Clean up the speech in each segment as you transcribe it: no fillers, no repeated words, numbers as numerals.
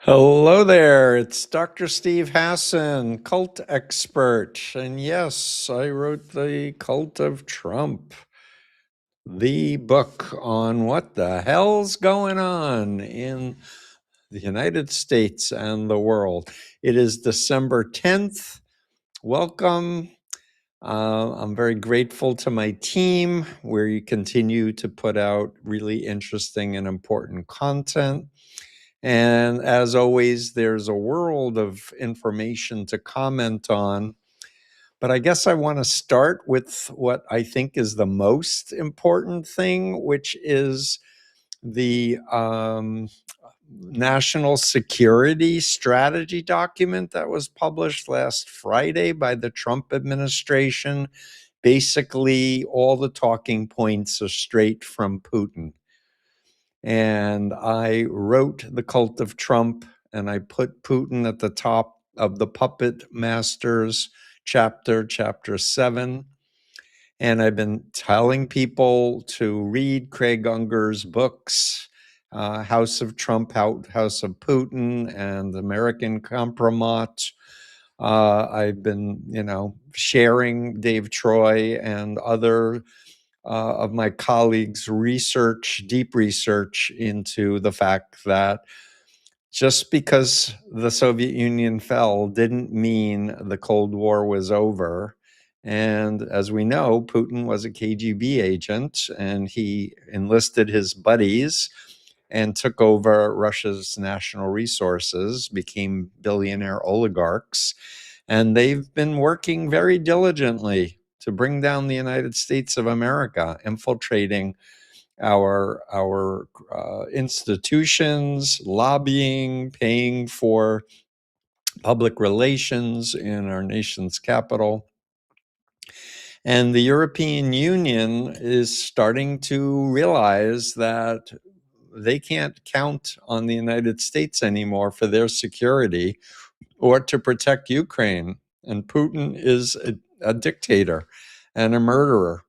Hello there, it's Dr. Steve Hassan, cult expert. And yes, I wrote The Cult of Trump, the book on what the hell's going on in the United States and the world. It is December 10th. Welcome. I'm very grateful to my team, where you continue to put out really interesting and important content. And as always, there's a world of information to comment on. But I guess I want to start with what I think is the most important thing, which is the national security strategy document that was published last Friday by the Trump administration. Basically, all the talking points are straight from Putin. And I wrote The Cult of Trump, and I put Putin at the top of the Puppet Masters chapter 7. And I've been telling people to read Craig Unger's books, House of Trump, House of Putin, and American Compromat. I've been, sharing Dave Troy and other of my colleagues' deep research into the fact that just because the Soviet Union fell didn't mean the Cold War was over. And as we know, Putin was a KGB agent, and he enlisted his buddies and took over Russia's national resources, became billionaire oligarchs. And they've been working very diligently to bring down the United States of America, infiltrating our institutions, lobbying, paying for public relations in our nation's capital. And the European Union is starting to realize that they can't count on the United States anymore for their security or to protect Ukraine. And Putin is a dictator and a murderer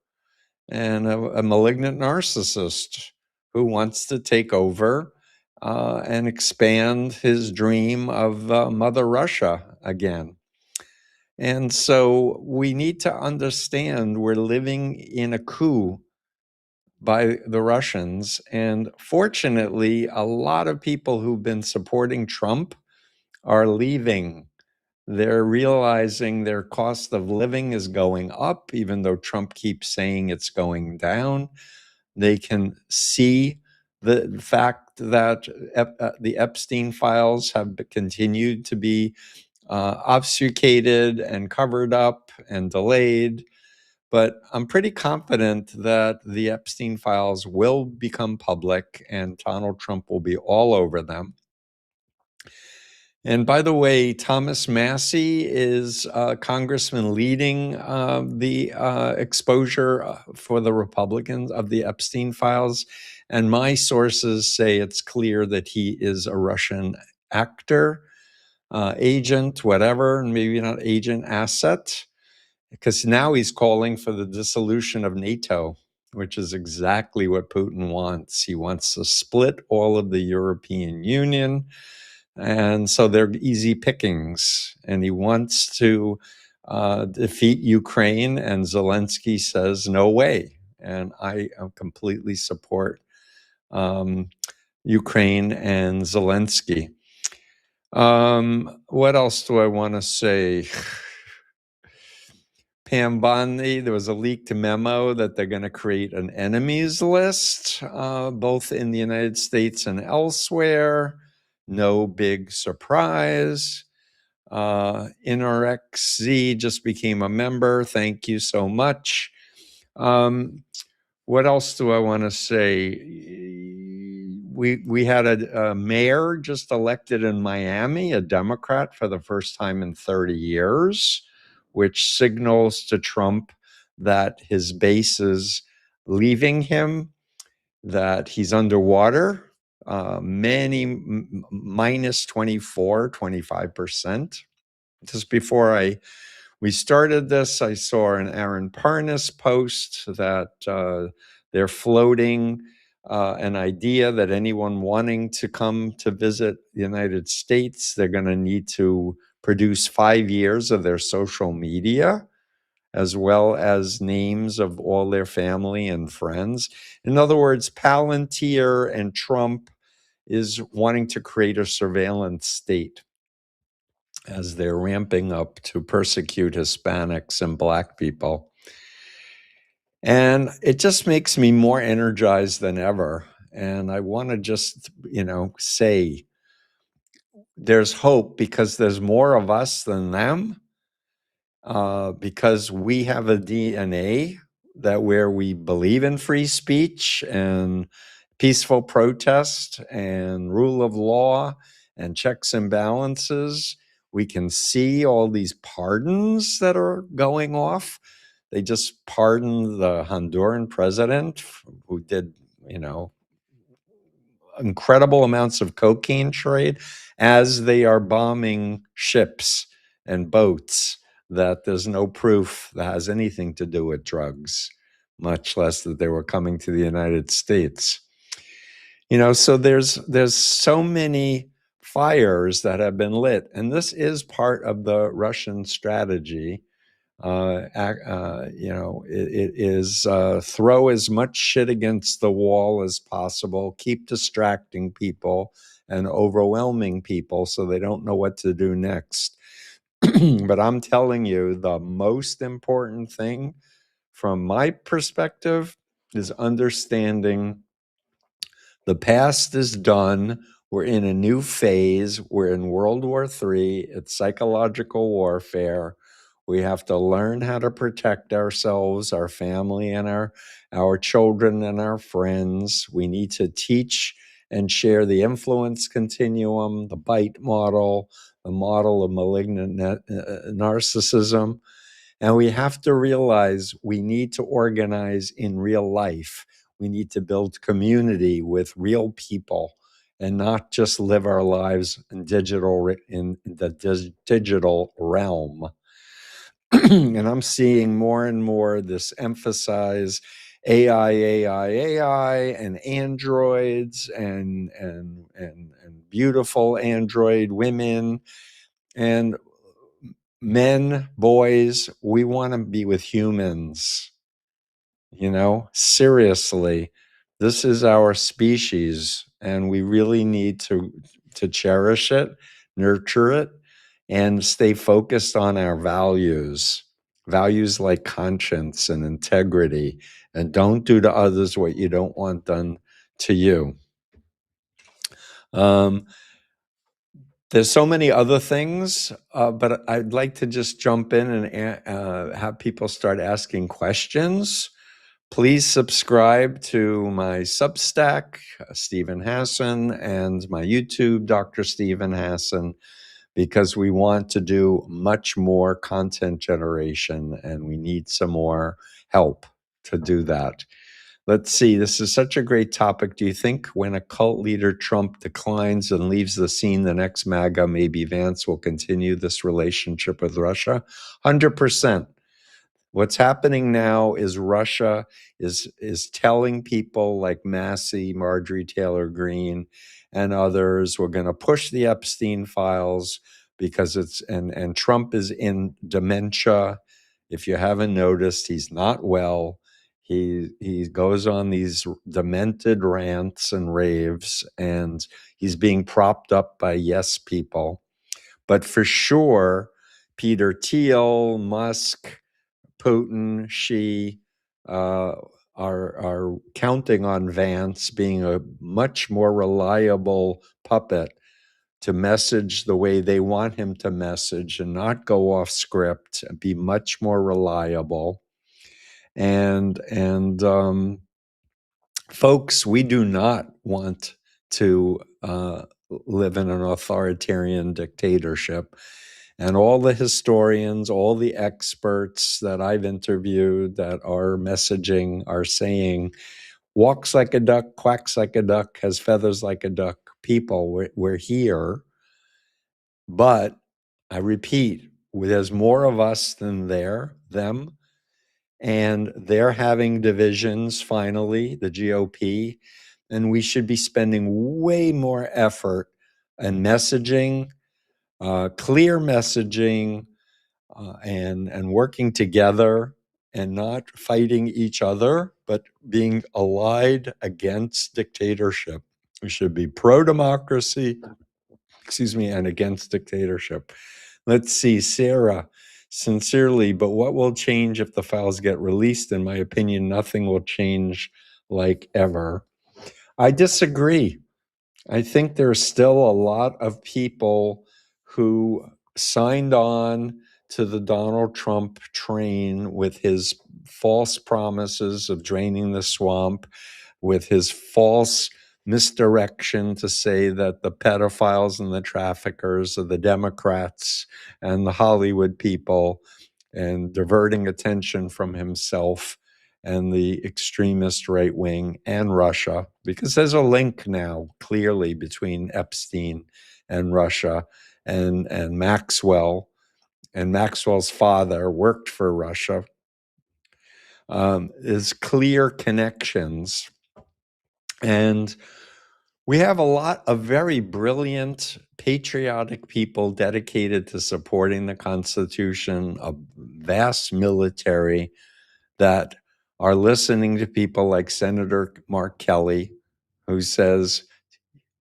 and a malignant narcissist who wants to take over and expand his dream of Mother Russia again. And so we need to understand we're living in a coup by the Russians. And fortunately, a lot of people who've been supporting Trump are leaving. They're realizing their cost of living is going up, even though Trump keeps saying it's going down. They can see the fact that the Epstein files have continued to be obfuscated and covered up and delayed. But I'm pretty confident that the Epstein files will become public and Donald Trump will be all over them. And by the way, Thomas Massie is a congressman leading the exposure for the Republicans of the Epstein files. And my sources say it's clear that he is a Russian actor, agent, whatever, maybe not agent, asset, because now he's calling for the dissolution of NATO, which is exactly what Putin wants. He wants to split all of the European Union. And so they're easy pickings. And he wants to defeat Ukraine. And Zelensky says, no way. And I completely support Ukraine and Zelensky. What else do I want to say? Pam Bondi, there was a leaked memo that they're going to create an enemies list, both in the United States and elsewhere. No big surprise. NRXZ just became a member. Thank you so much. What else do I want to say? We had a mayor just elected in Miami, a Democrat for the first time in 30 years, which signals to Trump that his base is leaving him, that he's underwater, many minus 24, 25%. Just before we started this, I saw an Aaron Parnas post that they're floating an idea that anyone wanting to come to visit the United States, they're going to need to produce 5 years of their social media, as well as names of all their family and friends. In other words, Palantir and Trump is wanting to create a surveillance state as they're ramping up to persecute Hispanics and Black people. And it just makes me more energized than ever. And I want to just, say there's hope because there's more of us than them, because we have a DNA that where we believe in free speech and peaceful protest and rule of law and checks and balances. We can see all these pardons that are going off. They just pardoned the Honduran president who did, incredible amounts of cocaine trade as they are bombing ships and boats that there's no proof that has anything to do with drugs, much less that they were coming to the United States. So there's so many fires that have been lit, and this is part of the Russian strategy. It is throw as much shit against the wall as possible, keep distracting people and overwhelming people so they don't know what to do next. But I'm telling you, the most important thing from my perspective is understanding the past is done. We're in a new phase. We're in World War III. It's psychological warfare. We have to learn how to protect ourselves, our family, and our children and our friends. We need to teach and share the influence continuum, the bite model, the model of malignant narcissism. And we have to realize we need to organize in real life. We need to build community with real people and not just live our lives in the digital realm. And I'm seeing more and more this emphasize AI, and androids and beautiful android women and men, boys. We want to be with humans. Seriously, this is our species, and we really need to cherish it, nurture it, and stay focused on our values like conscience and integrity, and don't do to others what you don't want done to you. There's so many other things, but I'd like to just jump in and have people start asking questions. Please subscribe to my Substack, Stephen Hassan, and my YouTube, Dr. Stephen Hassan, because we want to do much more content generation and we need some more help to do that. Let's see, this is such a great topic. Do you think when a cult leader Trump declines and leaves the scene, the next MAGA, maybe Vance, will continue this relationship with Russia? 100%. What's happening now is Russia is telling people like Massey, Marjorie Taylor Greene, and others, we're going to push the Epstein files because and Trump is in dementia. If you haven't noticed, he's not well. He goes on these demented rants and raves, and he's being propped up by yes people. But for sure, Peter Thiel, Musk, Putin, Xi are counting on Vance being a much more reliable puppet to message the way they want him to message and not go off script and be much more reliable. And folks, we do not want to live in an authoritarian dictatorship. And all the historians, all the experts that I've interviewed that are messaging are saying, walks like a duck, quacks like a duck, has feathers like a duck. People, we're here. But I repeat, there's more of us than them. And they're having divisions finally, the GOP. and we should be spending way more effort and messaging, clear messaging, and working together and not fighting each other, but being allied against dictatorship. We should be pro-democracy, and against dictatorship. Let's see, Sarah, sincerely, but what will change if the files get released? In my opinion, nothing will change like ever. I disagree. I think there's still a lot of people who signed on to the Donald Trump train with his false promises of draining the swamp, with his false misdirection to say that the pedophiles and the traffickers are the Democrats and the Hollywood people, and diverting attention from himself and the extremist right wing and Russia, because there's a link now clearly between Epstein and Russia, and Maxwell, and Maxwell's father worked for Russia. There's clear connections. And we have a lot of very brilliant, patriotic people dedicated to supporting the Constitution, a vast military that are listening to people like Senator Mark Kelly, who says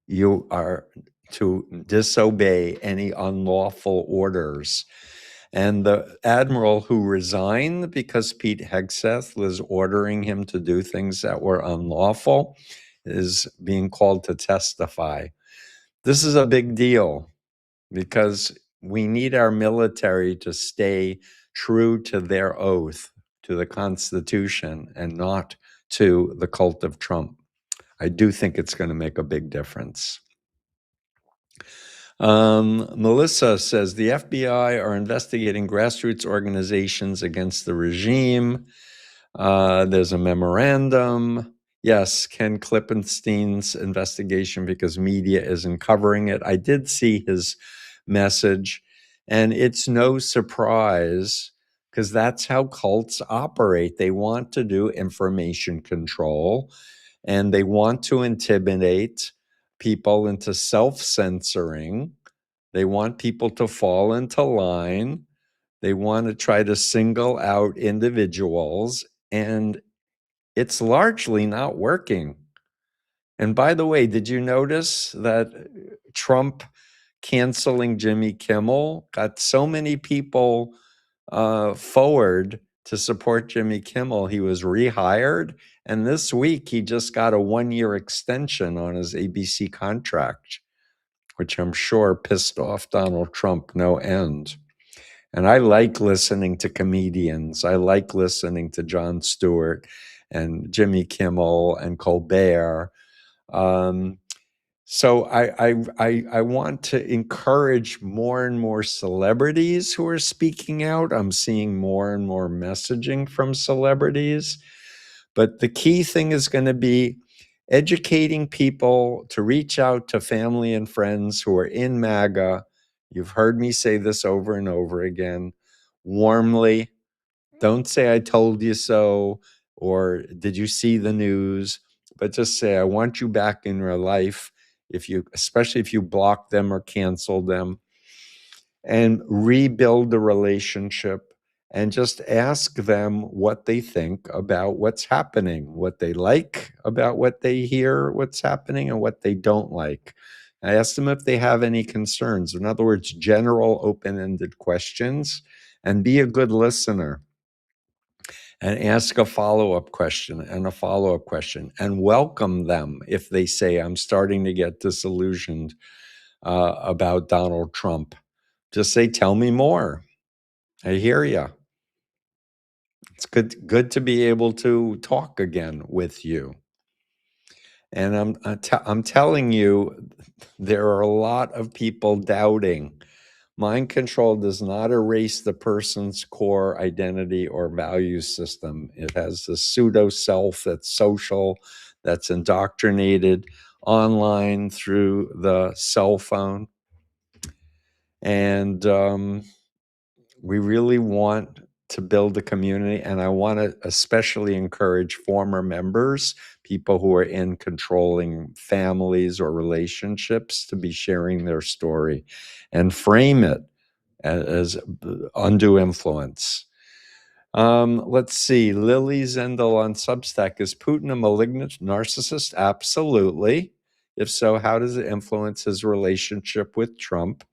you are to disobey any unlawful orders. And the admiral who resigned because Pete Hegseth was ordering him to do things that were unlawful is being called to testify. This is a big deal because we need our military to stay true to their oath, to the Constitution, and not to the cult of Trump. I do think it's going to make a big difference. Melissa says the FBI are investigating grassroots organizations against the regime. There's a memorandum. Yes, Ken Klippenstein's investigation because media isn't covering it. I did see his message, and it's no surprise because that's how cults operate. They want to do information control, and they want to intimidate people into self-censoring. They want people to fall into line. They want to try to single out individuals, and it's largely not working. And by the way, did you notice that Trump canceling Jimmy Kimmel got so many people forward to support Jimmy Kimmel? He was rehired, and this week he just got a 1-year extension on his ABC contract, which I'm sure pissed off Donald Trump no end. And I like listening to comedians. I like listening to Jon Stewart and Jimmy Kimmel and Colbert. So I want to encourage more and more celebrities who are speaking out. I'm seeing more and more messaging from celebrities. But the key thing is going to be educating people to reach out to family and friends who are in MAGA. You've heard me say this over and over again, warmly. Don't say I told you so, or did you see the news? But just say, I want you back in your life, especially if you block them or cancel them, and rebuild the relationship and just ask them what they think about what's happening, what they like about what they hear, what's happening, and what they don't like. I ask them if they have any concerns. In other words, general open-ended questions, and be a good listener. And ask a follow-up question and a follow-up question, and welcome them if they say, I'm starting to get disillusioned about Donald Trump. Just say, tell me more. I hear you. It's good to be able to talk again with you. And I'm telling you, there are a lot of people doubting. Mind control does not erase the person's core identity or value system. It has the pseudo self that's social, that's indoctrinated online through the cell phone. And we really want to build a community. And I want to especially encourage former members, people who are in controlling families or relationships, to be sharing their story and frame it as undue influence. Let's see. Lily Zendel on Substack. Is Putin a malignant narcissist? Absolutely. If so, how does it influence his relationship with Trump?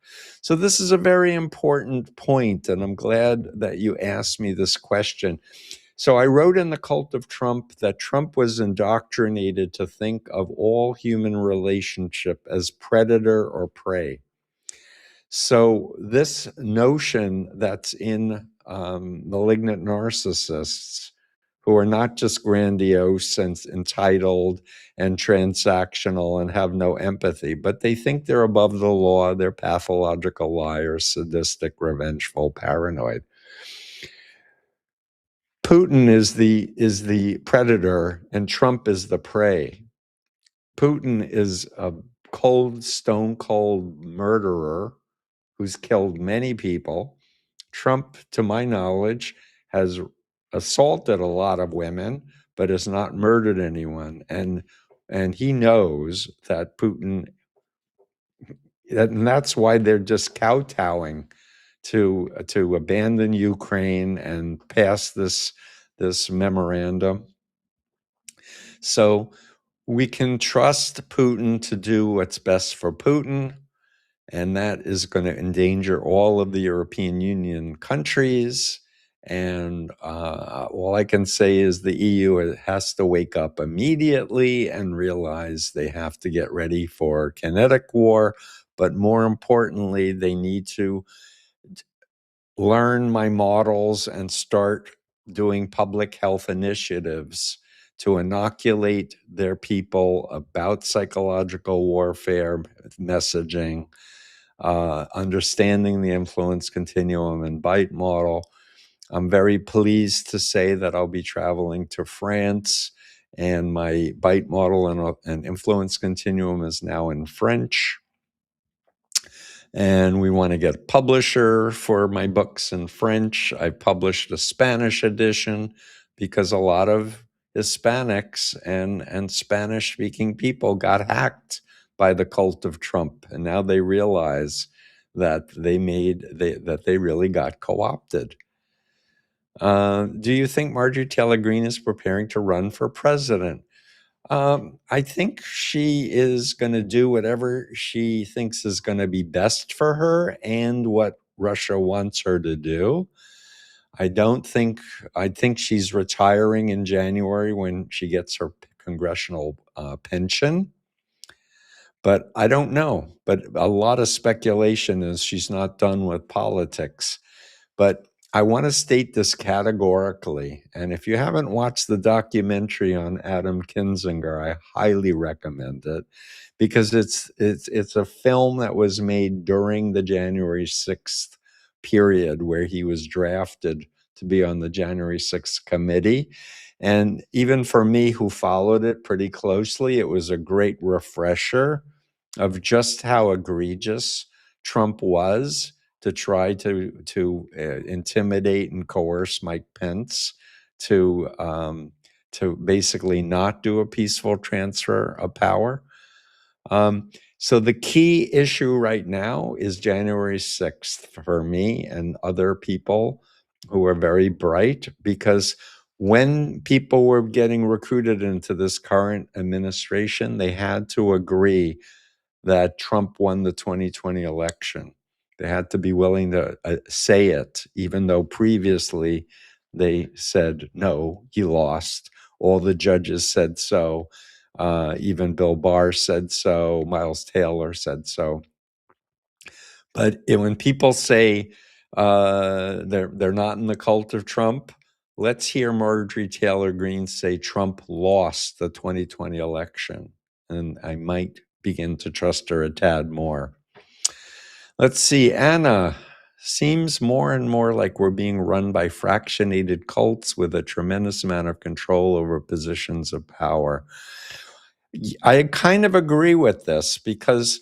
So, this is a very important point, and I'm glad that you asked me this question. So, I wrote in The Cult of Trump that Trump was indoctrinated to think of all human relationship as predator or prey. So this notion that's in malignant narcissists, who are not just grandiose and entitled and transactional and have no empathy, but they think they're above the law, they're pathological liars, sadistic, revengeful, paranoid. Putin is the predator and Trump is the prey. Putin is a stone cold murderer who's killed many people. Trump, to my knowledge, has assaulted a lot of women, but has not murdered anyone. And he knows that Putin, and that's why they're just kowtowing to abandon Ukraine and pass this memorandum. So we can trust Putin to do what's best for Putin. And that is going to endanger all of the European Union countries. And all I can say is the EU has to wake up immediately and realize they have to get ready for kinetic war. But more importantly, they need to learn my models and start doing public health initiatives to inoculate their people about psychological warfare messaging, understanding the influence continuum and bite model. I'm very pleased to say that I'll be traveling to France, and my bite model and influence continuum is now in French. And we want to get a publisher for my books in French. I published a Spanish edition because a lot of Hispanics and Spanish-speaking people got hacked by the cult of Trump, and now they realize that they really got co-opted. Do you think Marjorie Taylor Greene is preparing to run for president? I think she is going to do whatever she thinks is going to be best for her and what Russia wants her to do. I think she's retiring in January when she gets her congressional pension. But I don't know. But a lot of speculation is she's not done with politics. But I want to state this categorically. And if you haven't watched the documentary on Adam Kinzinger, I highly recommend it because it's a film that was made during the January 6th period where he was drafted to be on the January 6th committee. And even for me, who followed it pretty closely, it was a great refresher of just how egregious Trump was to try to intimidate and coerce Mike Pence to basically not do a peaceful transfer of power. So the key issue right now is January 6th for me and other people who are very bright, because when people were getting recruited into this current administration, they had to agree that Trump won the 2020 election. They had to be willing to say it, even though previously they said, no, he lost. All the judges said so. Even Bill Barr said so. Miles Taylor said so. But when people say they're not in the cult of Trump, let's hear Marjorie Taylor Greene say Trump lost the 2020 election. And I might begin to trust her a tad more. Let's see, Anna. Seems more and more like we're being run by fractionated cults with a tremendous amount of control over positions of power. I kind of agree with this because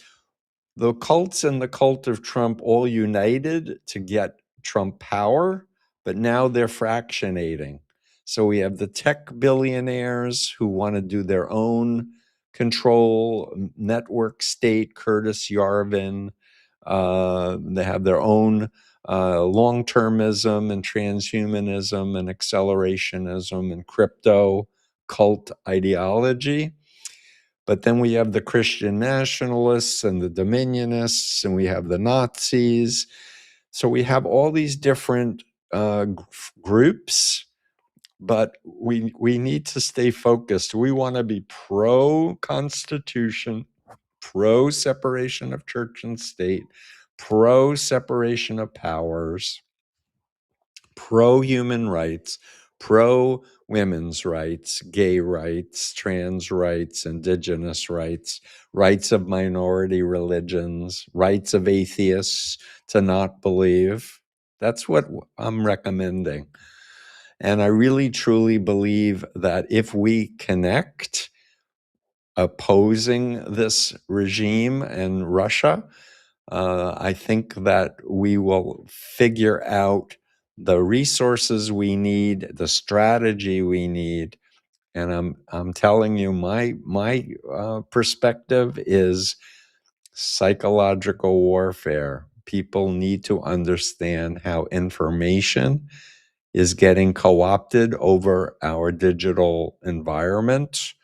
the cults and the cult of Trump all united to get Trump power, but now they're fractionating. So we have the tech billionaires who want to do their own control network state, Curtis Yarvin. They have their own long-termism and transhumanism and accelerationism and crypto cult ideology. But then we have the Christian nationalists and the dominionists, and we have the Nazis. So we have all these different groups, but we need to stay focused. We want to be pro-constitution, pro-separation of church and state, pro-separation of powers, pro-human rights, pro-women's rights, gay rights, trans rights, indigenous rights, rights of minority religions, rights of atheists to not believe. That's what I'm recommending. And I really, truly believe that if we connect opposing this regime in Russia, I think that we will figure out the resources we need, the strategy we need, and I'm telling you, my perspective is psychological warfare. People need to understand how information is getting co-opted over our digital environment,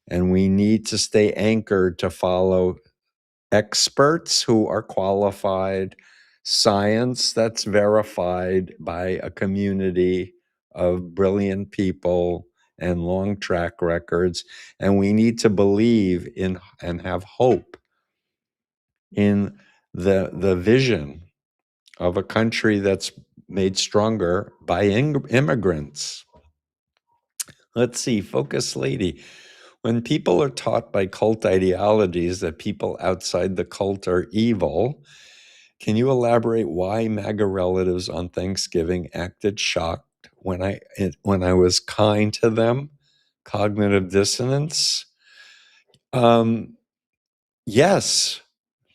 and we need to stay anchored to follow experts who are qualified, science that's verified by a community of brilliant people and long track records. And we need to believe in and have hope in the vision of a country that's made stronger by immigrants. Let's see, Focus Lady. When people are taught by cult ideologies that people outside the cult are evil, can you elaborate why MAGA relatives on Thanksgiving acted shocked when I was kind to them? Cognitive dissonance. Yes,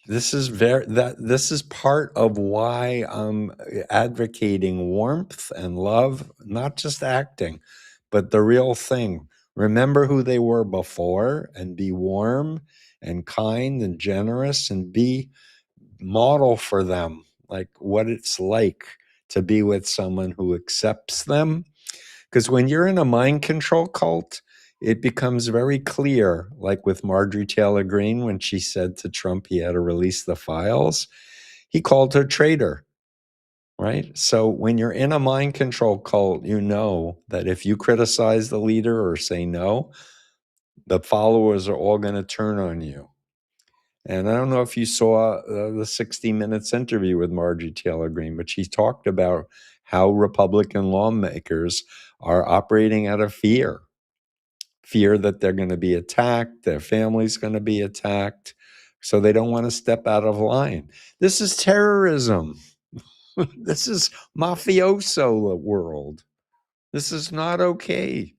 this is part of why I'm advocating warmth and love, not just acting, but the real thing. Remember who they were before and be warm and kind and generous and be model for them, like what it's like to be with someone who accepts them. Because when you're in a mind control cult, it becomes very clear, like with Marjorie Taylor Greene, when she said to Trump he had to release the files, he called her traitor, right? So when you're in a mind control cult, you know that if you criticize the leader or say no, the followers are all going to turn on you. And I don't know if you saw the 60 Minutes interview with Marjorie Taylor Greene, but she talked about how Republican lawmakers are operating out of fear that they're going to be attacked, their family's going to be attacked, so they don't want to step out of line. This is terrorism. This is mafioso world. This is not okay.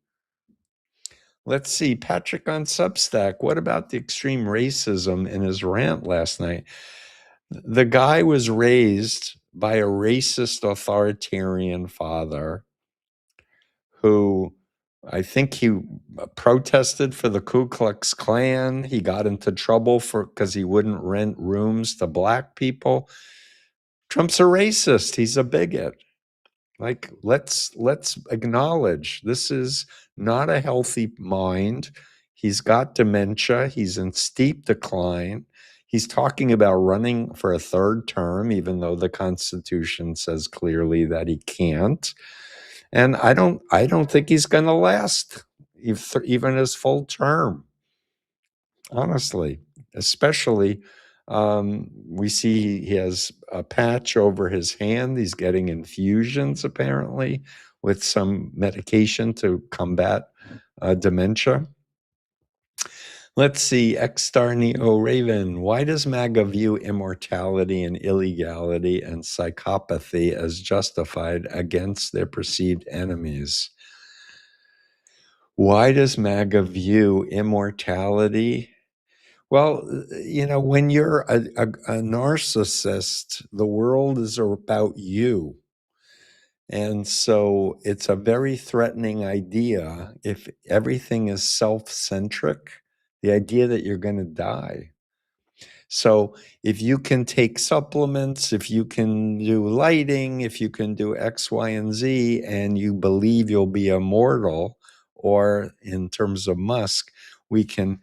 Let's see, Patrick on Substack. What about the extreme racism in his rant last night? The guy was raised by a racist authoritarian father who I think he protested for the Ku Klux Klan. He got into trouble because he wouldn't rent rooms to black people. Trump's a racist. He's a bigot. Like, let's acknowledge this is not a healthy mind. He's got dementia. He's in steep decline. He's talking about running for a third term, even though the Constitution says clearly that he can't. And I don't think he's going to last even his full term. Honestly, especially we see he has a patch over his hand. He's getting infusions apparently with some medication to combat dementia. Let's see, X-Star Neo Raven. Why does MAGA view immortality and illegality and psychopathy as justified against their perceived enemies? Why does MAGA view immortality? Well, when you're a narcissist, the world is about you. And so it's a very threatening idea if everything is self-centric, the idea that you're going to die. So if you can take supplements, if you can do lighting, if you can do X, Y, and Z, and you believe you'll be immortal, or in terms of Musk, we can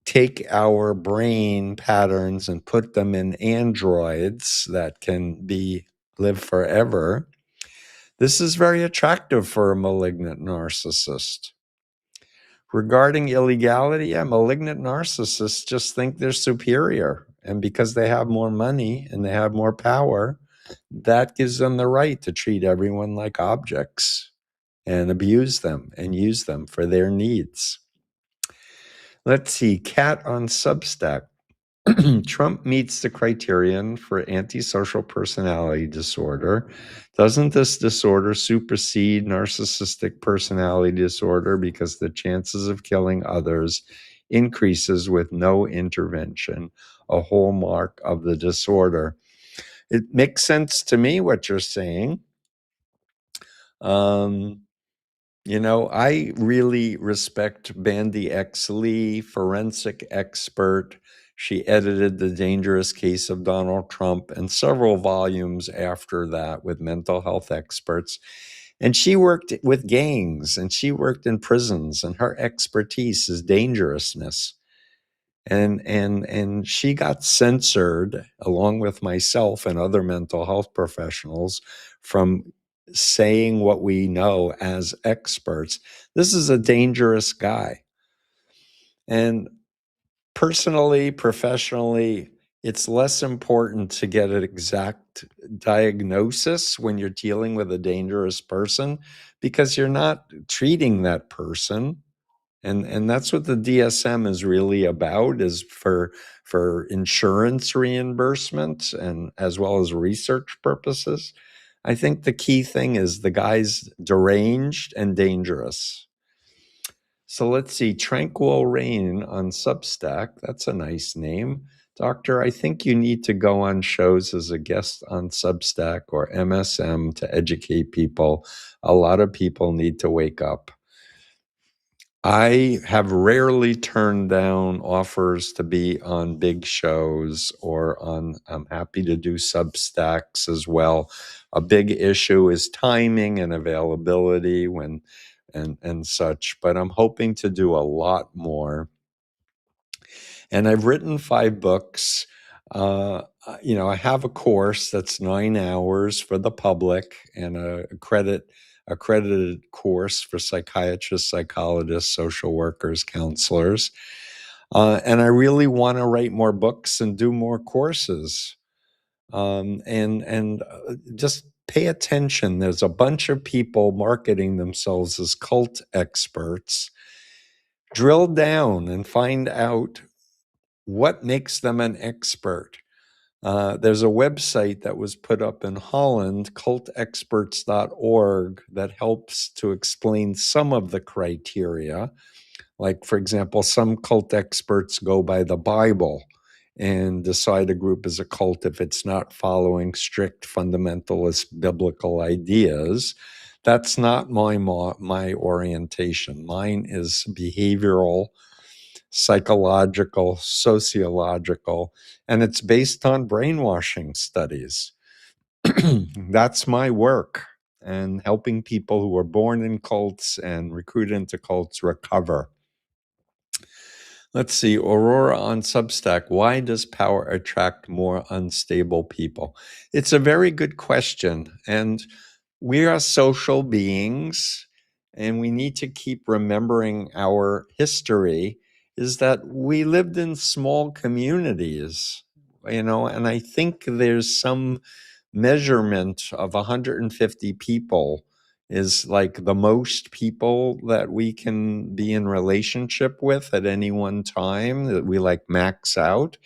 take our brain patterns and put them in androids that can live forever. This is very attractive for a malignant narcissist. Regarding illegality, yeah, malignant narcissists just think they're superior. And because they have more money and they have more power, that gives them the right to treat everyone like objects and abuse them and use them for their needs. Let's see, Cat on Substack. Trump meets the criterion for antisocial personality disorder. Doesn't this disorder supersede narcissistic personality disorder because the chances of killing others increases with no intervention, a hallmark of the disorder? It makes sense to me what you're saying. I really respect Bandy X. Lee, forensic expert. She edited The Dangerous Case of Donald Trump and several volumes after that with mental health experts. And she worked with gangs and she worked in prisons, and her expertise is dangerousness. And she got censored along with myself and other mental health professionals from saying what we know as experts. This is a dangerous guy. And personally, professionally, it's less important to get an exact diagnosis when you're dealing with a dangerous person because you're not treating that person. And that's what the DSM is really about, is for insurance reimbursement and as well as research purposes. I think the key thing is the guy's deranged and dangerous. So let's see, Tranquil Rain on Substack. That's a nice name. Doctor, I think you need to go on shows as a guest on Substack or MSM to educate people. A lot of people need to wake up. I have rarely turned down offers to be on big shows I'm happy to do Substacks as well. A big issue is timing and availability and such, but I'm hoping to do a lot more. And I've written 5 books. I have a course that's 9 hours for the public and a accredited course for psychiatrists, psychologists, social workers, counselors. And I really want to write more books and do more courses. And just pay attention. There's a bunch of people marketing themselves as cult experts. Drill down and find out what makes them an expert. There's a website that was put up in Holland, cultexperts.org, that helps to explain some of the criteria. Like, for example, some cult experts go by the Bible and decide a group is a cult if it's not following strict fundamentalist biblical ideas. That's not my orientation. Mine is behavioral, psychological, sociological, and it's based on brainwashing studies. That's my work, and helping people who were born in cults and recruited into cults recover. Let's see, Aurora on Substack. Why does power attract more unstable people? It's a very good question. And we are social beings, and we need to keep remembering our history is that we lived in small communities, and I think there's some measurement of 150 people is like the most people that we can be in relationship with at any one time, that we like max out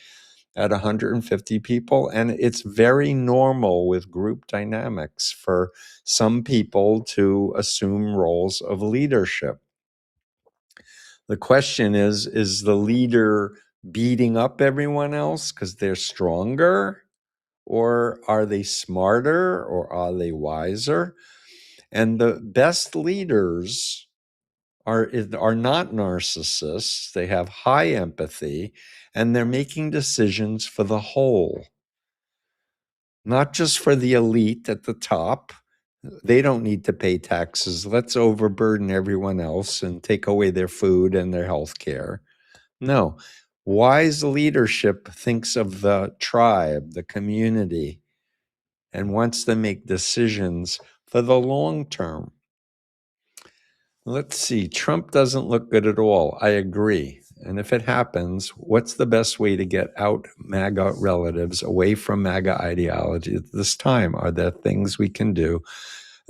at 150 people. And it's very normal with group dynamics for some people to assume roles of leadership. The question is the leader beating up everyone else because they're stronger? or are they smarter, or are they wiser? And the best leaders are not narcissists. They have high empathy, and they're making decisions for the whole, not just for the elite at the top. They don't need to pay taxes. Let's overburden everyone else and take away their food and their health care. No. Wise leadership thinks of the tribe, the community, and wants to make decisions for the long term. Let's see. Trump doesn't look good at all. I agree. And if it happens, what's the best way to get out MAGA relatives away from MAGA ideology at this time? Are there things we can do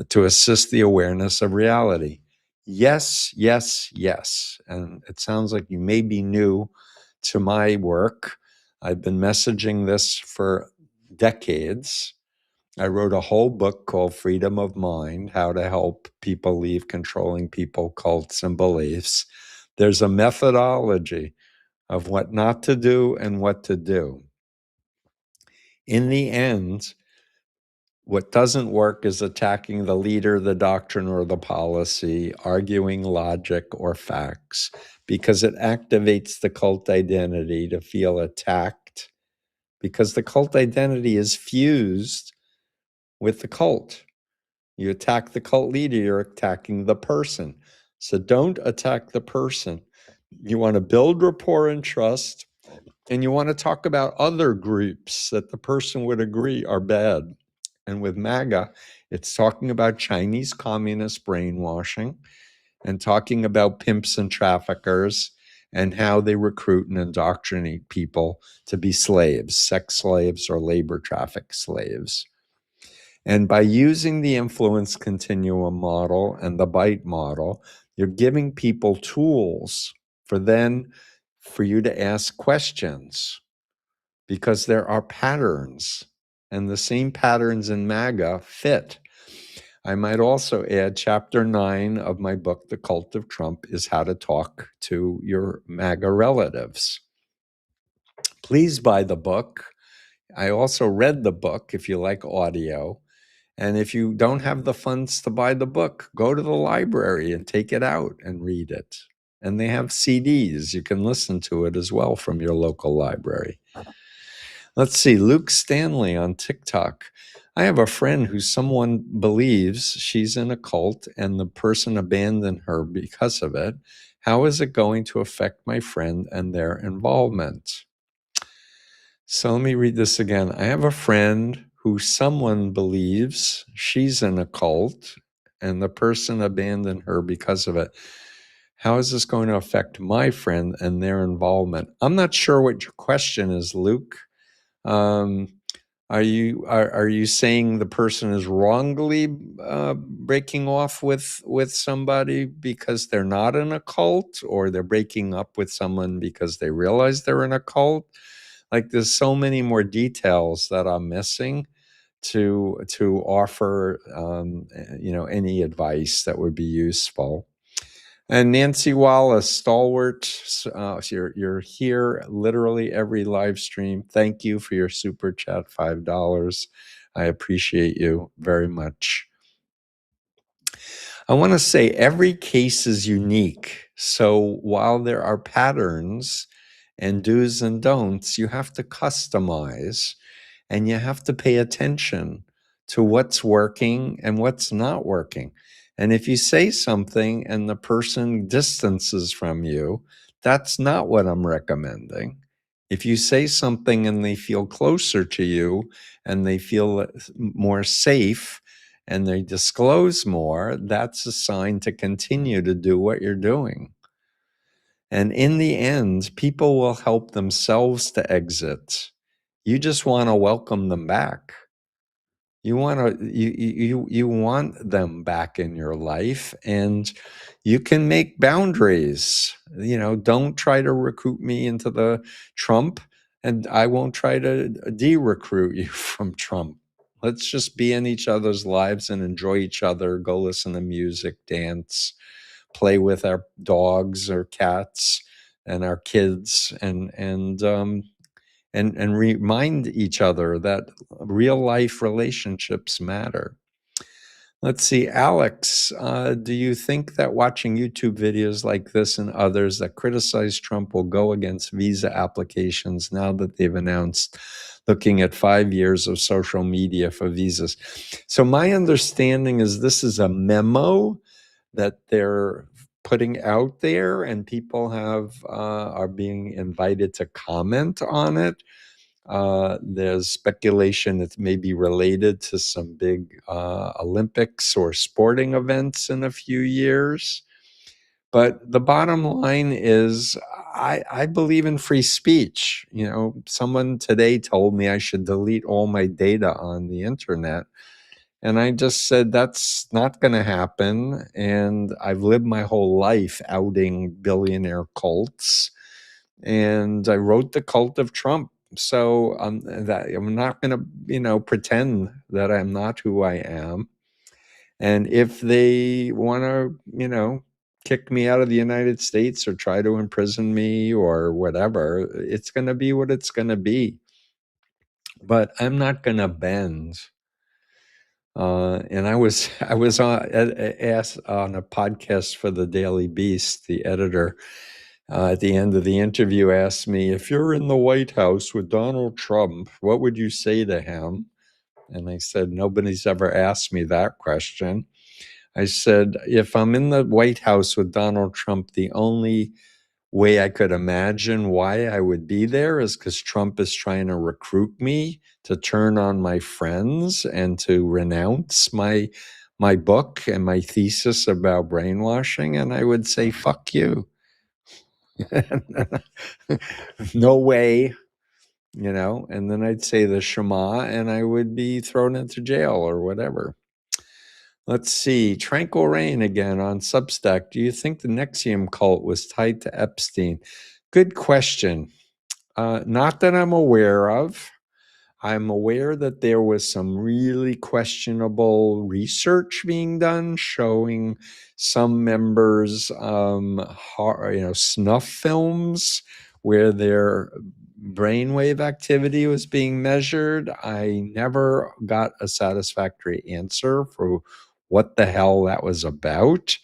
to assist the awareness of reality? Yes, yes, yes. And it sounds like you may be new to my work. I've been messaging this for decades. I wrote a whole book called Freedom of Mind, How to Help People Leave Controlling People, Cults, and Beliefs. There's a methodology of what not to do and what to do. In the end, what doesn't work is attacking the leader, the doctrine, or the policy, arguing logic or facts, because it activates the cult identity to feel attacked, because the cult identity is fused with the cult. You attack the cult leader, you're attacking the person. So don't attack the person. You want to build rapport and trust, and you want to talk about other groups that the person would agree are bad. And with MAGA, it's talking about Chinese communist brainwashing and talking about pimps and traffickers and how they recruit and indoctrinate people to be slaves, sex slaves or labor traffic slaves. And by using the influence continuum model and the bite model, you're giving people tools for you to ask questions, because there are patterns, and the same patterns in MAGA fit. I might also add chapter 9 of my book, The Cult of Trump, is how to talk to your MAGA relatives. Please buy the book. I also read the book if you like audio. And if you don't have the funds to buy the book, go to the library and take it out and read it. And they have CDs. You can listen to it as well from your local library. Let's see, Luke Stanley on TikTok. I have a friend who someone believes she's in a cult and the person abandoned her because of it. How is it going to affect my friend and their involvement? So let me read this again. I have a friend who someone believes she's in a cult and the person abandoned her because of it. How is this going to affect my friend and their involvement? I'm not sure what your question is, Luke. Are you saying the person is wrongly breaking off with somebody because they're not in a cult, or they're breaking up with someone because they realize they're in a cult? Like, there's so many more details that I'm missing to offer any advice that would be useful. And Nancy Wallace, stalwart, you're here literally every live stream. Thank you for your super chat, $5. I appreciate you very much. I want to say every case is unique. So while there are patterns and do's and don'ts, you have to customize and you have to pay attention to what's working and what's not working. And if you say something and the person distances from you, that's not what I'm recommending. If you say something and they feel closer to you and they feel more safe and they disclose more, that's a sign to continue to do what you're doing. And in the end, people will help themselves to exit. You just want to welcome them back. You want them back in your life, and you can make boundaries. Don't try to recruit me into the Trump, and I won't try to de-recruit you from Trump. Let's just be in each other's lives and enjoy each other, go listen to music, dance, play with our dogs or cats and our kids, and and remind each other that real life relationships matter. Let's see, Alex, do you think that watching YouTube videos like this and others that criticize Trump will go against visa applications now that they've announced looking at 5 years of social media for visas? So my understanding is this is a memo that they're putting out there, and people are being invited to comment on it. There's speculation it may be related to some big Olympics or sporting events in a few years. But the bottom line is, I believe in free speech. You know, someone today told me I should delete all my data on the internet. And I just said, that's not going to happen. And I've lived my whole life outing billionaire cults. And I wrote The Cult of Trump. So that I'm not going to, pretend that I'm not who I am. And if they want to, kick me out of the United States or try to imprison me or whatever, it's going to be what it's going to be. But I'm not going to bend. And I was asked on a podcast for the Daily Beast. The editor at the end of the interview asked me, if you're in the White House with Donald Trump, what would you say to him? And I said, nobody's ever asked me that question. I said, if I'm in the White House with Donald Trump, the only way I could imagine why I would be there is because Trump is trying to recruit me to turn on my friends and to renounce my book and my thesis about brainwashing. And I would say, fuck you. No way, and then I'd say the Shema and I would be thrown into jail or whatever. Let's see, Tranquil Rain again on Substack. Do you think the Nexium cult was tied to Epstein? Good question. Not that I'm aware of. I'm aware that there was some really questionable research being done showing some members, snuff films where their brainwave activity was being measured. I never got a satisfactory answer for what the hell that was about.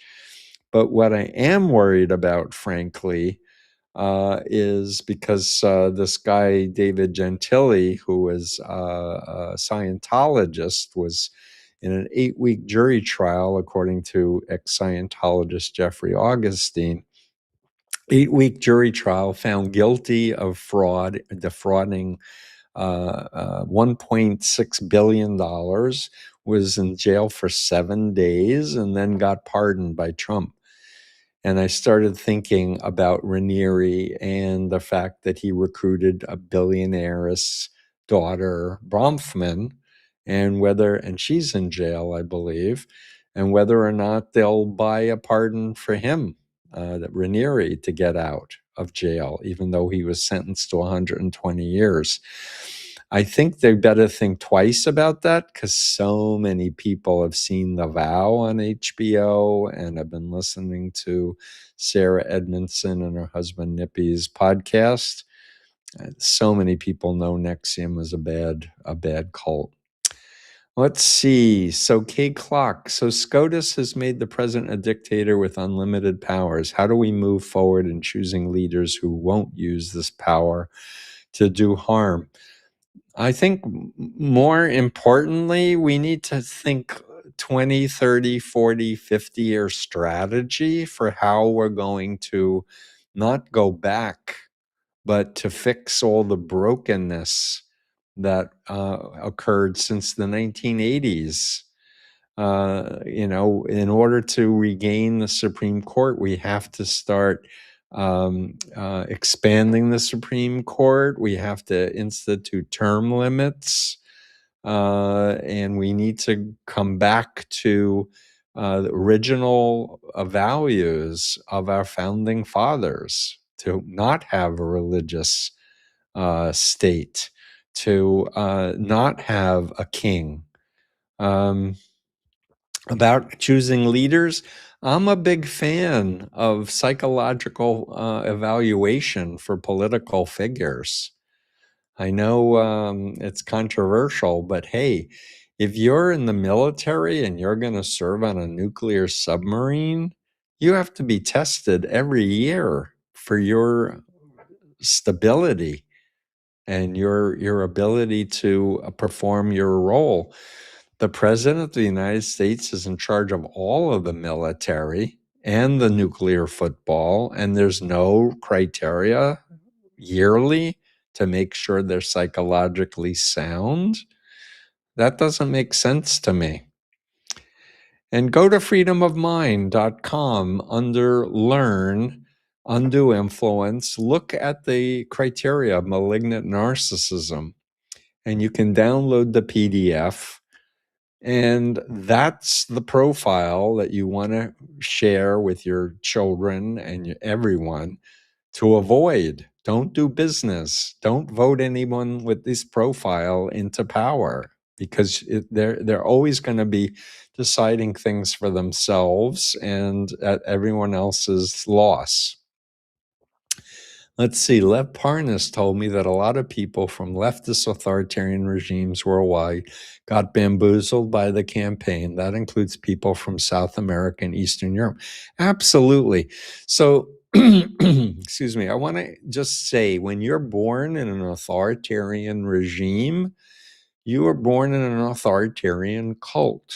But what I am worried about, frankly, is because this guy, David Gentili, who was a Scientologist, was in an 8-week jury trial, according to ex-Scientologist Jeffrey Augustine. 8-week jury trial, found guilty of fraud, defrauding $1.6 billion, was in jail for 7 days, and then got pardoned by Trump. And I started thinking about Raniere and the fact that he recruited a billionaire's daughter, Bronfman, and she's in jail, I believe, and whether or not they'll buy a pardon for him, Raniere, to get out of jail, even though he was sentenced to 120 years. I think they better think twice about that because so many people have seen The Vow on HBO and have been listening to Sarah Edmondson and her husband Nippy's podcast. So many people know Nexium is a bad cult. Let's see. So K Clock. So SCOTUS has made the president a dictator with unlimited powers. How do we move forward in choosing leaders who won't use this power to do harm? I think more importantly, we need to think 20, 30, 40, 50-year strategy for how we're going to not go back, but to fix all the brokenness that occurred since the 1980s. In order to regain the Supreme Court, we have to start expanding the Supreme Court. We have to institute term limits. And we need to come back to the original values of our founding fathers, to not have a religious state, to not have a king. About choosing leaders, I'm a big fan of psychological evaluation for political figures. I know it's controversial, but hey, if you're in the military and you're going to serve on a nuclear submarine, you have to be tested every year for your stability and your ability to perform your role. The president of the United States is in charge of all of the military and the nuclear football, and there's no criteria yearly to make sure they're psychologically sound. That doesn't make sense to me. And go to freedomofmind.com under Learn, Undue Influence. Look at the criteria of malignant narcissism, and you can download the PDF. And that's the profile that you want to share with your children and everyone to avoid. Don't do business. Don't vote anyone with this profile into power, because they're always going to be deciding things for themselves and at everyone else's loss. Let's see, Lev Parnas told me that a lot of people from leftist authoritarian regimes worldwide got bamboozled by the campaign. That includes people from South America and Eastern Europe. Absolutely. So, excuse me, I want to just say, when you're born in an authoritarian regime, you are born in an authoritarian cult.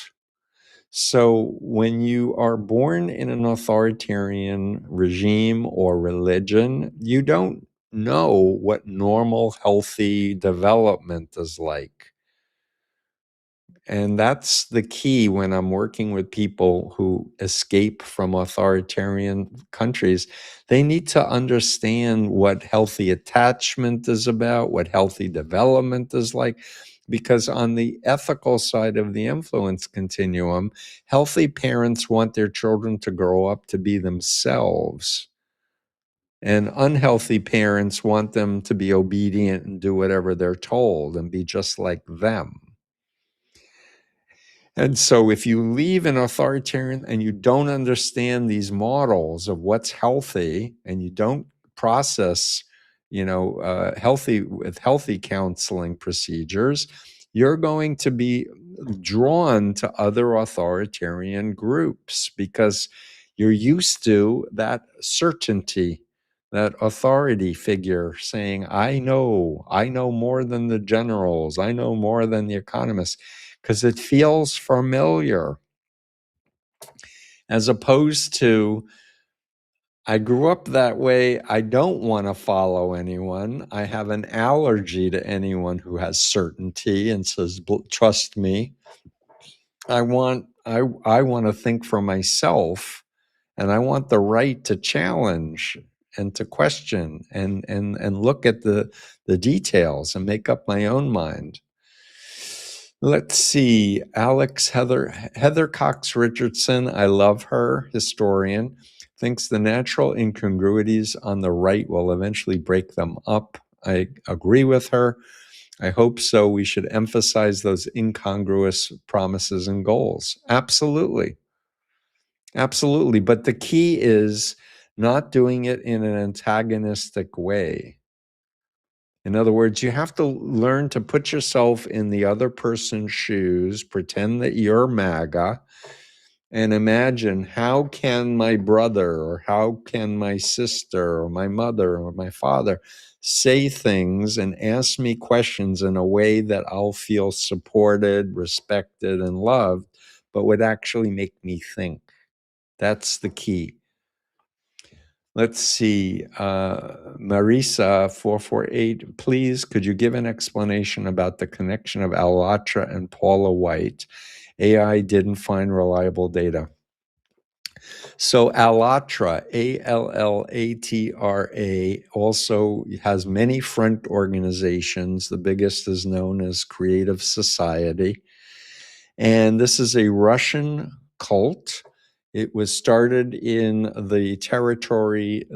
So when you are born in an authoritarian regime or religion, you don't know what normal, healthy development is like. And that's the key when I'm working with people who escape from authoritarian countries. They need to understand what healthy attachment is about, what healthy development is like, because on the ethical side of the influence continuum, healthy parents want their children to grow up to be themselves. And unhealthy parents want them to be obedient and do whatever they're told and be just like them. And so if you leave an authoritarian and you don't understand these models of what's healthy, and you don't process, healthy with healthy counseling procedures, you're going to be drawn to other authoritarian groups because you're used to that certainty, that authority figure saying, I know more than the generals, I know more than the economists, because it feels familiar, as opposed to, I grew up that way, I don't want to follow anyone, I have an allergy to anyone who has certainty and says, trust me. I want to think for myself, and I want the right to challenge and to question and look at the details and make up my own mind. Let's see, Heather Cox Richardson, I love her, historian, thinks the natural incongruities on the right will eventually break them up. I agree with her. I hope so. We should emphasize those incongruous promises and goals. Absolutely. Absolutely. But the key is not doing it in an antagonistic way. In other words, you have to learn to put yourself in the other person's shoes, pretend that you're MAGA, and imagine, how can my brother or how can my sister or my mother or my father say things and ask me questions in a way that I'll feel supported, respected, and loved, but would actually make me think. That's the key. Let's see, Marisa 448, please, could you give an explanation about the connection of Allatra and Paula White? AI didn't find reliable data. So Allatra, Allatra, also has many front organizations. The biggest is known as Creative Society. And this is a Russian cult. It was started in the territory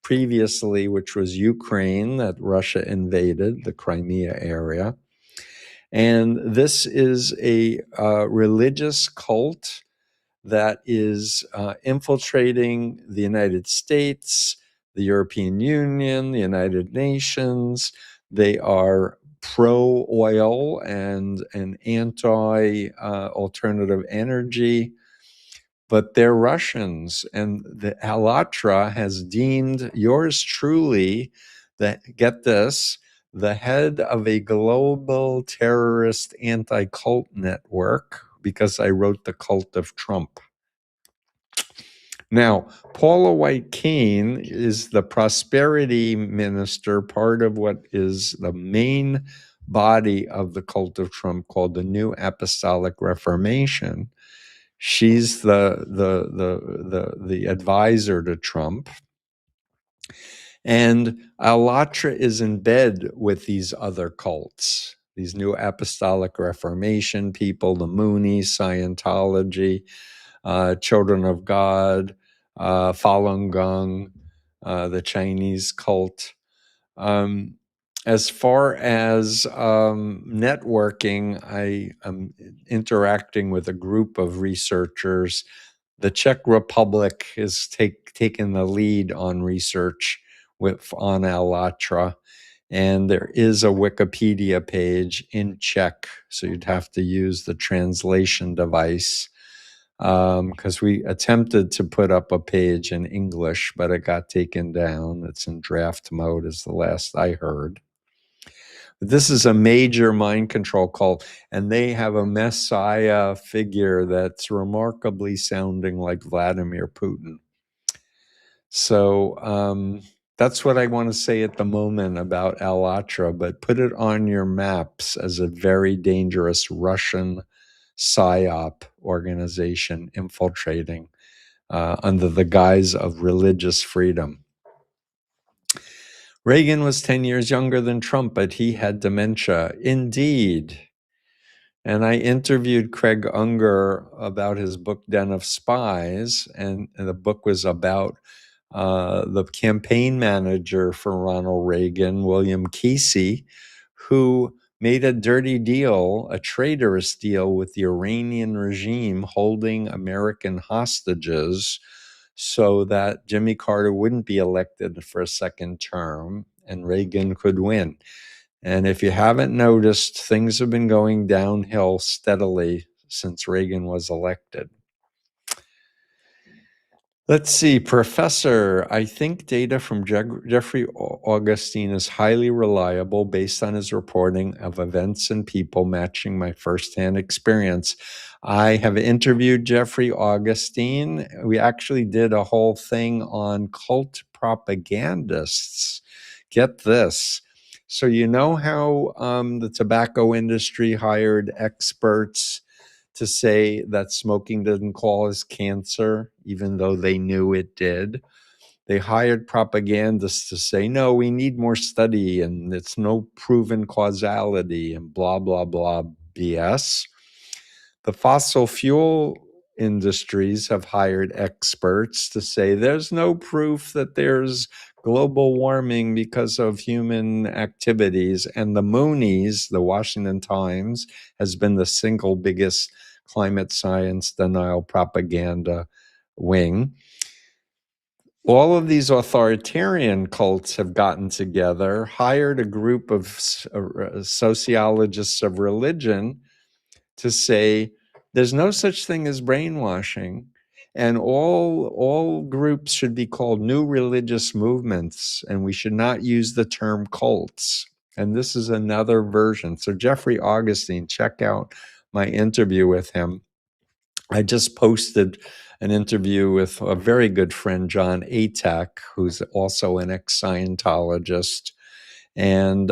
previously, which was Ukraine, that Russia invaded, the Crimea area. And this is a religious cult that is infiltrating the United States, the European Union, the United Nations. They are pro-oil and anti-alternative energy, but they're Russians. And the Alatra has deemed yours truly, that, get this, the head of a global terrorist anti-cult network, because I wrote The Cult of Trump. Now, Paula White Cain is the prosperity minister, part of what is the main body of the cult of Trump, called the New Apostolic Reformation. She's the advisor to Trump. And Alatra is in bed with these other cults, these New Apostolic Reformation people, the Moonies, Scientology, Children of God, Falun Gong, the Chinese cult. As far as networking, I am interacting with a group of researchers. The Czech Republic has taken the lead on research on Alatra, and there is a Wikipedia page in Czech, so you'd have to use the translation device, because we attempted to put up a page in English, but it got taken down. It's in draft mode, is the last I heard. This is a major mind control cult, and they have a messiah figure that's remarkably sounding like Vladimir Putin. So that's what I want to say at the moment about Alatra, but put it on your maps as a very dangerous Russian PSYOP organization infiltrating under the guise of religious freedom. Reagan was 10 years younger than Trump, but he had dementia. Indeed. And I interviewed Craig Unger about his book, Den of Spies, and the book was about the campaign manager for Ronald Reagan, William Casey, who made a dirty deal, a traitorous deal with the Iranian regime, holding American hostages so that Jimmy Carter wouldn't be elected for a second term and Reagan could win. And if you haven't noticed, things have been going downhill steadily since Reagan was elected. Let's see, Professor, I think data from Jeffrey Augustine is highly reliable based on his reporting of events and people matching my firsthand experience. I have interviewed Jeffrey Augustine. We actually did a whole thing on cult propagandists. Get this. So you know how the tobacco industry hired experts to say that smoking doesn't cause cancer, even though they knew it did. They hired propagandists to say, no, we need more study and it's no proven causality and blah, blah, blah BS. The fossil fuel industries have hired experts to say there's no proof that there's global warming because of human activities. And the Moonies, the Washington Times, has been the single biggest climate science denial propaganda wing. All of these authoritarian cults have gotten together, hired a group of sociologists of religion to say there's no such thing as brainwashing, and all groups should be called new religious movements, and we should not use the term cults. And this is another version. So Jeffrey Augustine, check out my interview with him. I just posted an interview with a very good friend, John Atack, who's also an ex-Scientologist, and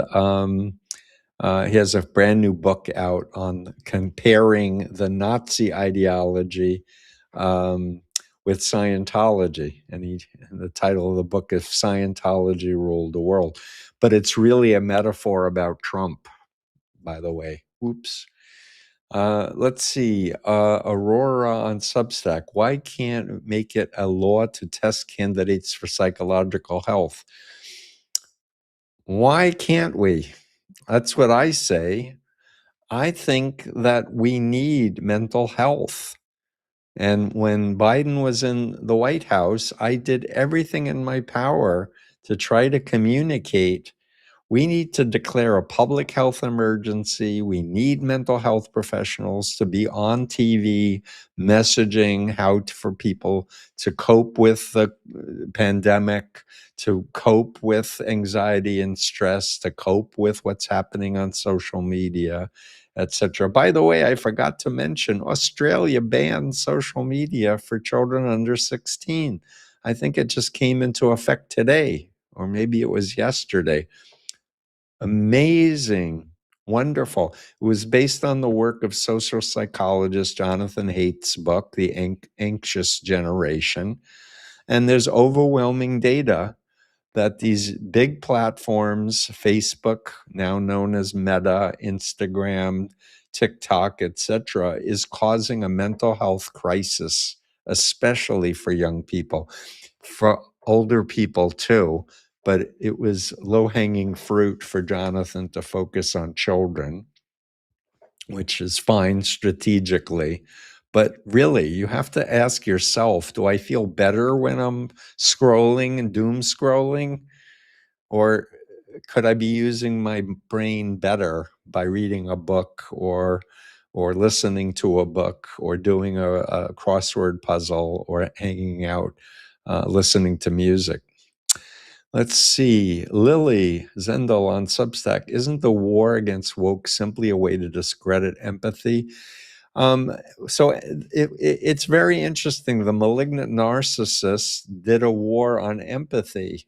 he has a brand new book out on comparing the Nazi ideology with Scientology. And the title of the book is Scientology Ruled the World. But it's really a metaphor about Trump, by the way. Oops. Let's see. Aurora on Substack. Why can't make it a law to test candidates for psychological health? Why can't we? That's what I say. I think that we need mental health. And when Biden was in the White House, I did everything in my power to try to communicate We need to declare a public health emergency. We need mental health professionals to be on TV messaging for people to cope with the pandemic, to cope with anxiety and stress, to cope with what's happening on social media, etc. By the way, I forgot to mention Australia banned social media for children under 16. I think it just came into effect today, or maybe it was yesterday. Amazing. Wonderful. It was based on the work of social psychologist Jonathan Haidt's book, The Anxious Generation. And there's overwhelming data that these big platforms, Facebook, now known as Meta, Instagram, TikTok, etc., is causing a mental health crisis, especially for young people, for older people too. But it was low-hanging fruit for Jonathan to focus on children, which is fine strategically. But really, you have to ask yourself, do I feel better when I'm scrolling and doom scrolling? Or could I be using my brain better by reading a book or listening to a book or doing a crossword puzzle or hanging out, listening to music? Let's see. Lily Zendel on Substack. Isn't the war against woke simply a way to discredit empathy? Um, so it's very interesting. The malignant narcissist did a war on empathy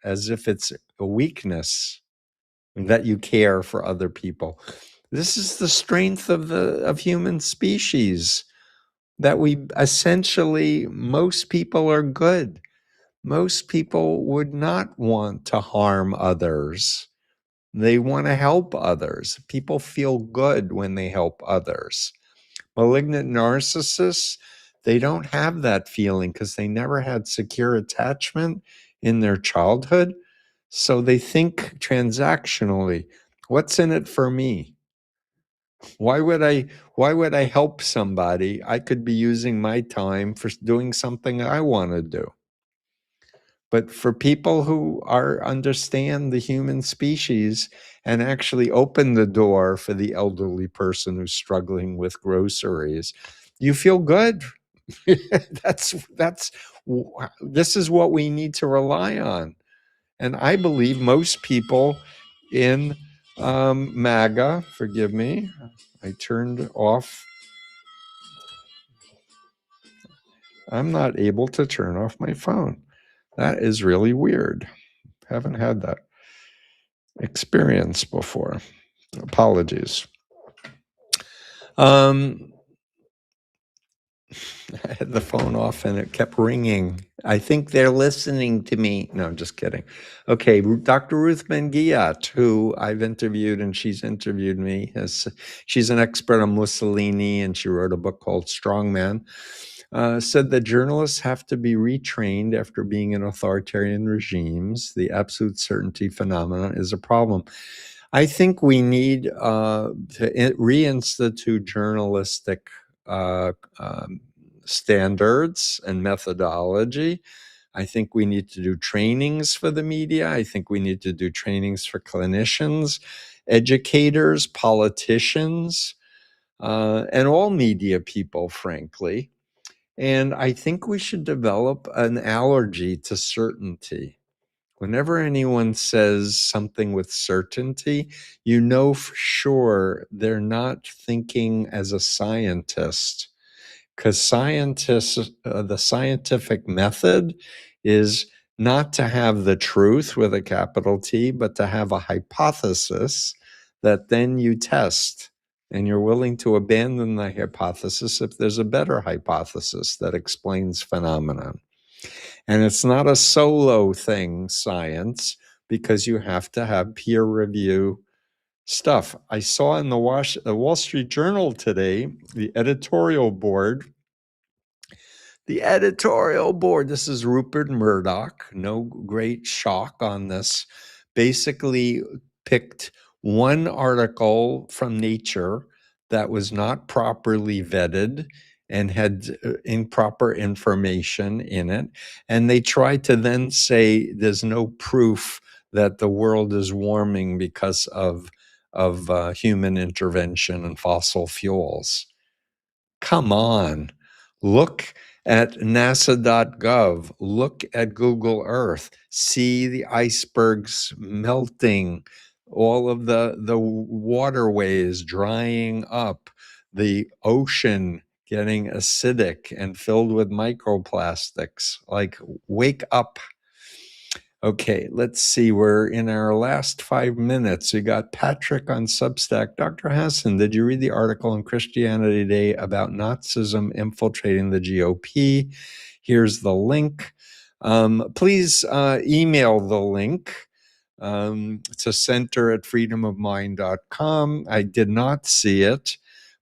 as if it's a weakness that you care for other people. This is the strength of human species, that we essentially, most people are good. Most people would not want to harm others. They want to help others. People feel good when they help others. Malignant narcissists, they don't have that feeling because they never had secure attachment in their childhood. So they think transactionally. What's in it for me? Why would I help somebody? I could be using my time for doing something I want to do. But for people who understand the human species and actually open the door for the elderly person who's struggling with groceries, you feel good. that's This is what we need to rely on. And I believe most people in MAGA, forgive me, I turned off. I'm not able to turn off my phone. That is really weird. Haven't had that experience before. Apologies. I had the phone off and it kept ringing. I think they're listening to me. No, I'm just kidding. Okay, Dr. Ruth Ben-Ghiat, who I've interviewed and she's interviewed me. She's an expert on Mussolini and she wrote a book called Strongman. Said that journalists have to be retrained after being in authoritarian regimes. The absolute certainty phenomenon is a problem. I think we need to reinstitute journalistic standards and methodology. I think we need to do trainings for the media. I think we need to do trainings for clinicians, educators, politicians, and all media people, frankly. And I think we should develop an allergy to certainty. Whenever anyone says something with certainty, you know for sure they're not thinking as a scientist. Because scientists, the scientific method is not to have the truth with a capital T, but to have a hypothesis that then you test. And you're willing to abandon the hypothesis if there's a better hypothesis that explains phenomenon. And it's not a solo thing, science, because you have to have peer review stuff. I saw in the Wall Street Journal today, the editorial board, this is Rupert Murdoch, no great shock on this, basically picked one article from Nature that was not properly vetted and had improper information in it. And they tried to then say there's no proof that the world is warming because of human intervention and fossil fuels. Come on. Look at nasa.gov. Look at Google Earth. See the icebergs melting, all of the waterways drying up, the ocean getting acidic and filled with microplastics. Like, wake up. Okay, let's see. We're in our last 5 minutes. We got Patrick on Substack. Dr. Hassan, did you read the article in Christianity Today about Nazism infiltrating the GOP? Here's the link. Please email the link to center@freedomofmind.com. I did not see it,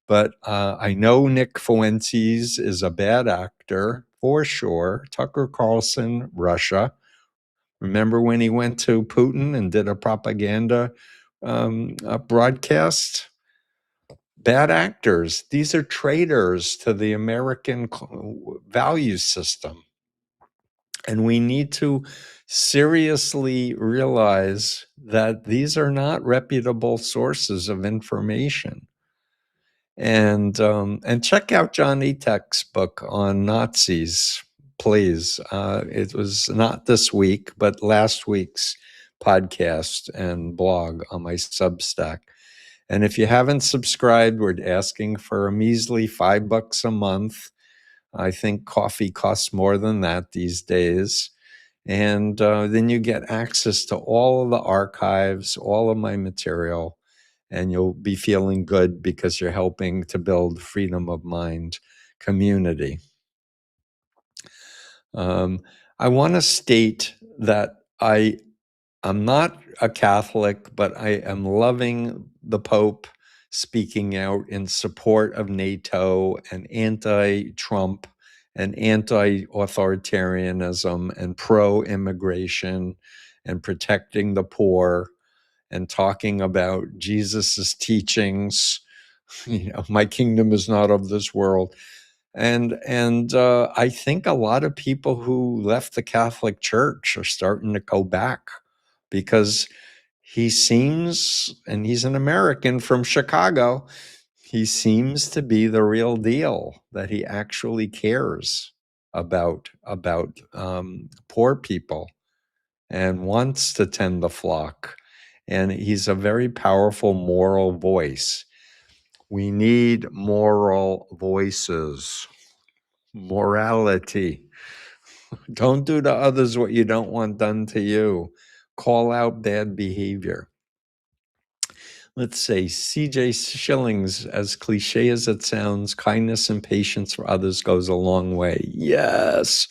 but I know Nick Fuentes is a bad actor for sure. Tucker Carlson, Russia. Remember when he went to Putin and did a propaganda broadcast? Bad actors. These are traitors to the American value system. And we need to seriously realize that these are not reputable sources of information. And check out John Etek's book on Nazis, please. It was not this week, but last week's podcast and blog on my Substack. And if you haven't subscribed, we're asking for a measly $5 a month. I think coffee costs more than that these days. And then you get access to all of the archives, all of my material, and you'll be feeling good because you're helping to build freedom of mind community. I want to state that I'm not a Catholic, but I am loving the Pope speaking out in support of NATO and anti-Trump and anti-authoritarianism and pro-immigration and protecting the poor and talking about Jesus's teachings. My kingdom is not of this world. And I think a lot of people who left the Catholic Church are starting to go back because he seems, and he's an American from Chicago, he seems to be the real deal, that he actually cares about poor people and wants to tend the flock. And he's a very powerful moral voice. We need moral voices, morality. Don't do to others what you don't want done to you. Call out bad behavior. Let's say C.J. Schillings, as cliche as it sounds, kindness and patience for others goes a long way. Yes.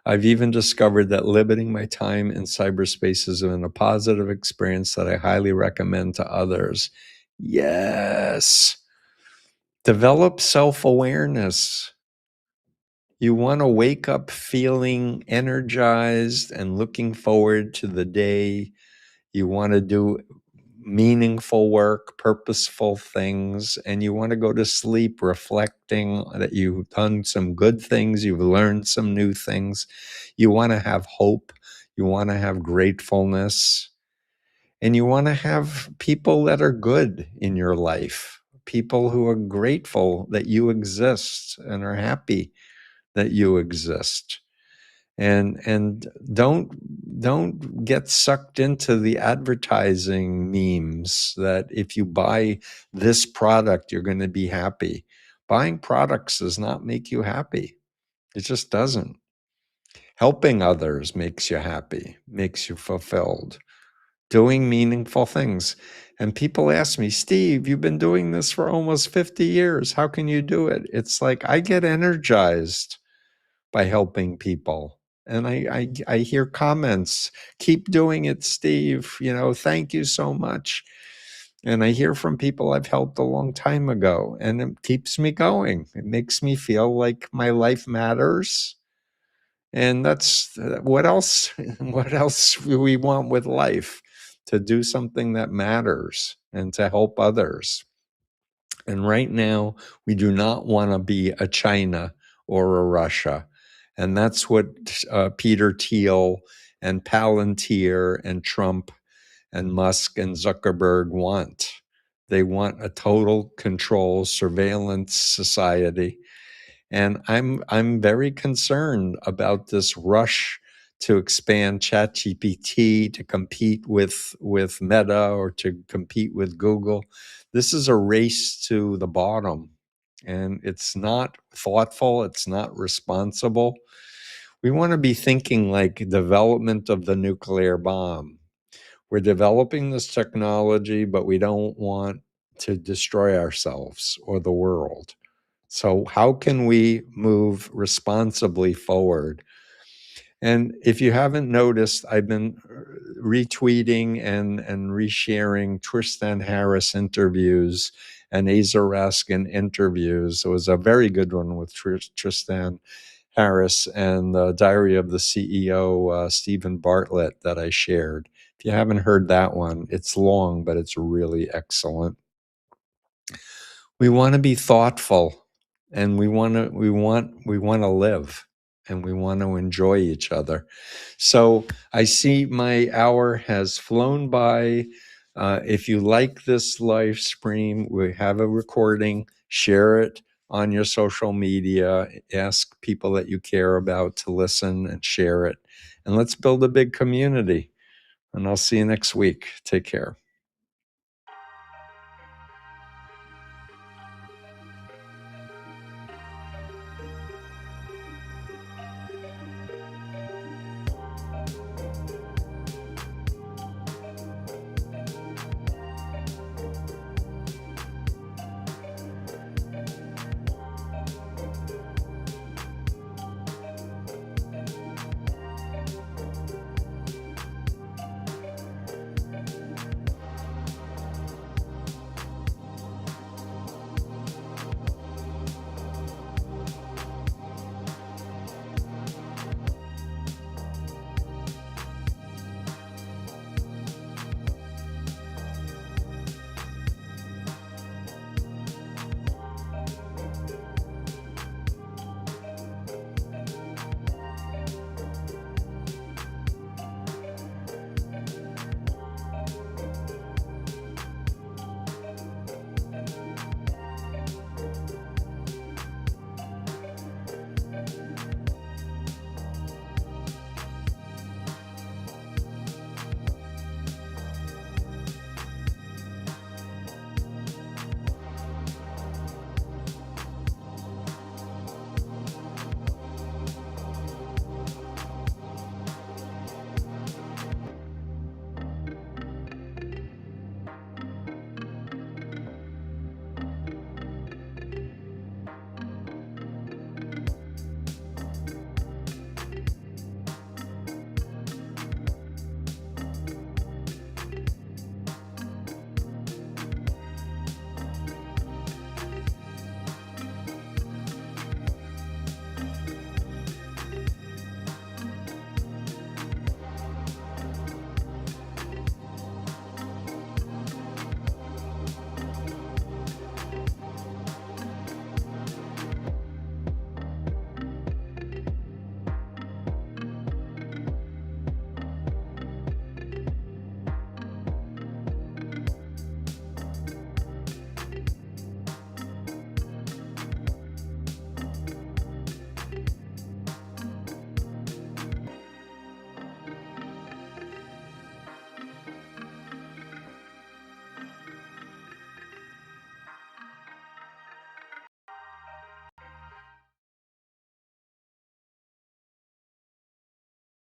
I've even discovered that limiting my time in cyberspace has been a positive experience that I highly recommend to others. Yes. Develop self-awareness. You want to wake up feeling energized and looking forward to the day. You want to do meaningful work, purposeful things, and you want to go to sleep reflecting that you've done some good things, you've learned some new things. You want to have hope. You want to have gratefulness. And you want to have people that are good in your life, people who are grateful that you exist and are happy that you exist. And don't get sucked into the advertising memes that if you buy this product, you're going to be happy. Buying products does not make you happy. It just doesn't. Helping others makes you happy, makes you fulfilled. Doing meaningful things. And people ask me, Steve, you've been doing this for almost 50 years. How can you do it? It's like I get energized by helping people. And I hear comments, keep doing it, Steve. Thank you so much. And I hear from people I've helped a long time ago, and it keeps me going. It makes me feel like my life matters. And that's what else? What else do we want with life? To do something that matters and to help others. And right now, we do not want to be a China or a Russia. And that's what Peter Thiel and Palantir and Trump and Musk and Zuckerberg want. They want a total control surveillance society. And I'm very concerned about this rush to expand ChatGPT to compete with Meta or to compete with Google. This is a race to the bottom, and it's not thoughtful, it's not responsible. We want to be thinking like development of the nuclear bomb. We're developing this technology, but we don't want to destroy ourselves or the world. So how can we move responsibly forward? And if you haven't noticed, I've been retweeting and resharing Tristan Harris interviews and Asa Raskin interviews. It was a very good one with Tristan Harris and the Diary of the CEO, Stephen Bartlett, that I shared. If you haven't heard that one, it's long, but it's really excellent. We want to be thoughtful, and we want to live, and we want to enjoy each other. So I see my hour has flown by. If you like this live stream, we have a recording. Share it on your social media. Ask people that you care about to listen and share it. And let's build a big community. And I'll see you next week. Take care.